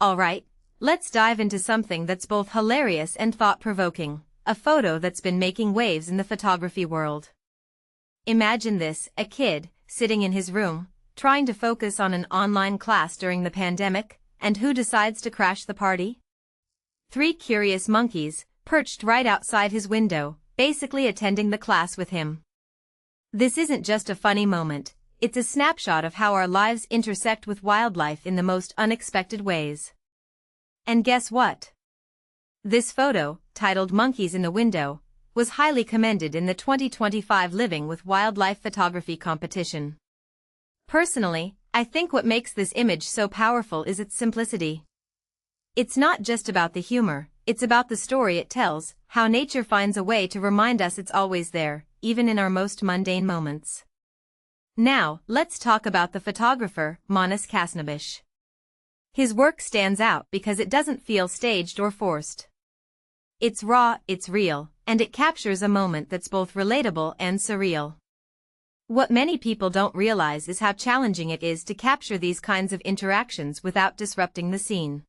Alright, let's dive into something that's both hilarious and thought-provoking, a photo that's been making waves in the photography world. Imagine this, a kid, sitting in his room, trying to focus on an online class during the pandemic, and who decides to crash the party? 3 curious monkeys, perched right outside his window, basically attending the class with him. This isn't just a funny moment, it's a snapshot of how our lives intersect with wildlife in the most unexpected ways. And guess what? This photo, titled Monkeys in the Window, was highly commended in the 2025 Living with Wildlife Photography competition. Personally, I think what makes this image so powerful is its simplicity. It's not just about the humor, it's about the story it tells, how nature finds a way to remind us it's always there, even in our most mundane moments. Now, let's talk about the photographer, Manas Khasnabish. His work stands out because it doesn't feel staged or forced. It's raw, it's real, and it captures a moment that's both relatable and surreal. What many people don't realize is how challenging it is to capture these kinds of interactions without disrupting the scene.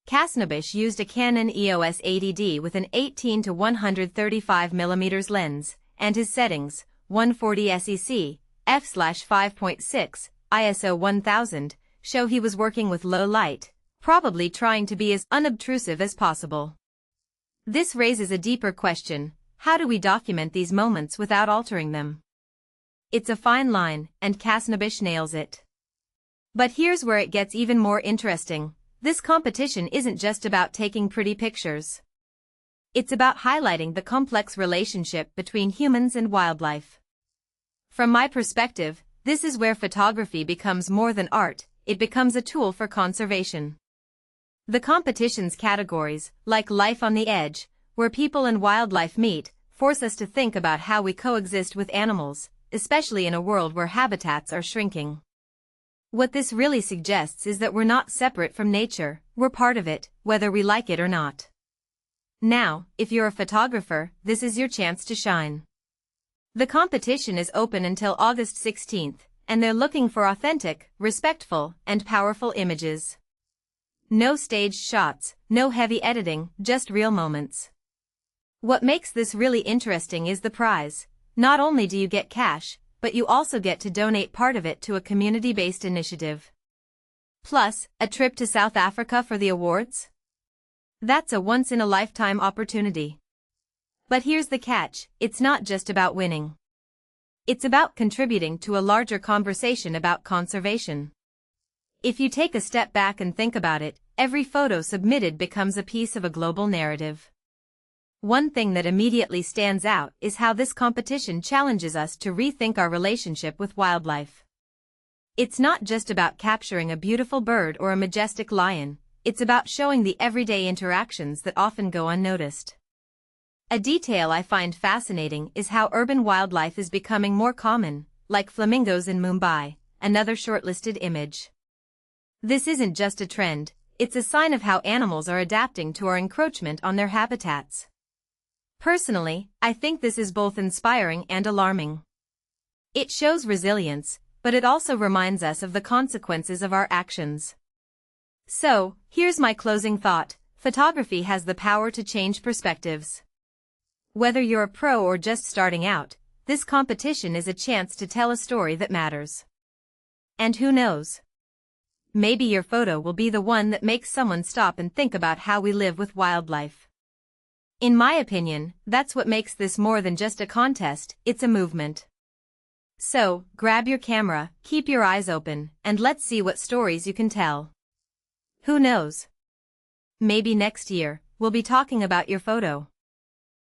Khasnabish used a Canon EOS 80D with an 18 to 135 mm lens, and his settings, 140 SEC, f/5.6, ISO 1000, show he was working with low light, probably trying to be as unobtrusive as possible. This raises a deeper question: how do we document these moments without altering them? It's a fine line, and Khasnabish nails it. But here's where it gets even more interesting. This competition isn't just about taking pretty pictures. It's about highlighting the complex relationship between humans and wildlife. From my perspective, this is where photography becomes more than art, it becomes a tool for conservation. The competition's categories, like Life on the Edge, where people and wildlife meet, force us to think about how we coexist with animals, especially in a world where habitats are shrinking. What this really suggests is that we're not separate from nature, we're part of it, whether we like it or not. Now, if you're a photographer, this is your chance to shine. The competition is open until August 16th, and they're looking for authentic, respectful, and powerful images. No staged shots, no heavy editing, just real moments. What makes this really interesting is the prize. Not only do you get cash, but you also get to donate part of it to a community-based initiative. Plus, a trip to South Africa for the awards? That's a once-in-a-lifetime opportunity. But here's the catch, it's not just about winning. It's about contributing to a larger conversation about conservation. If you take a step back and think about it, every photo submitted becomes a piece of a global narrative. One thing that immediately stands out is how this competition challenges us to rethink our relationship with wildlife. It's not just about capturing a beautiful bird or a majestic lion, it's about showing the everyday interactions that often go unnoticed. A detail I find fascinating is how urban wildlife is becoming more common, like flamingos in Mumbai, another shortlisted image. This isn't just a trend, it's a sign of how animals are adapting to our encroachment on their habitats. Personally, I think this is both inspiring and alarming. It shows resilience, but it also reminds us of the consequences of our actions. So, here's my closing thought: photography has the power to change perspectives. Whether you're a pro or just starting out, this competition is a chance to tell a story that matters. And who knows? Maybe your photo will be the one that makes someone stop and think about how we live with wildlife. In my opinion, that's what makes this more than just a contest, it's a movement. So, grab your camera, keep your eyes open, and let's see what stories you can tell. Who knows? Maybe next year, we'll be talking about your photo.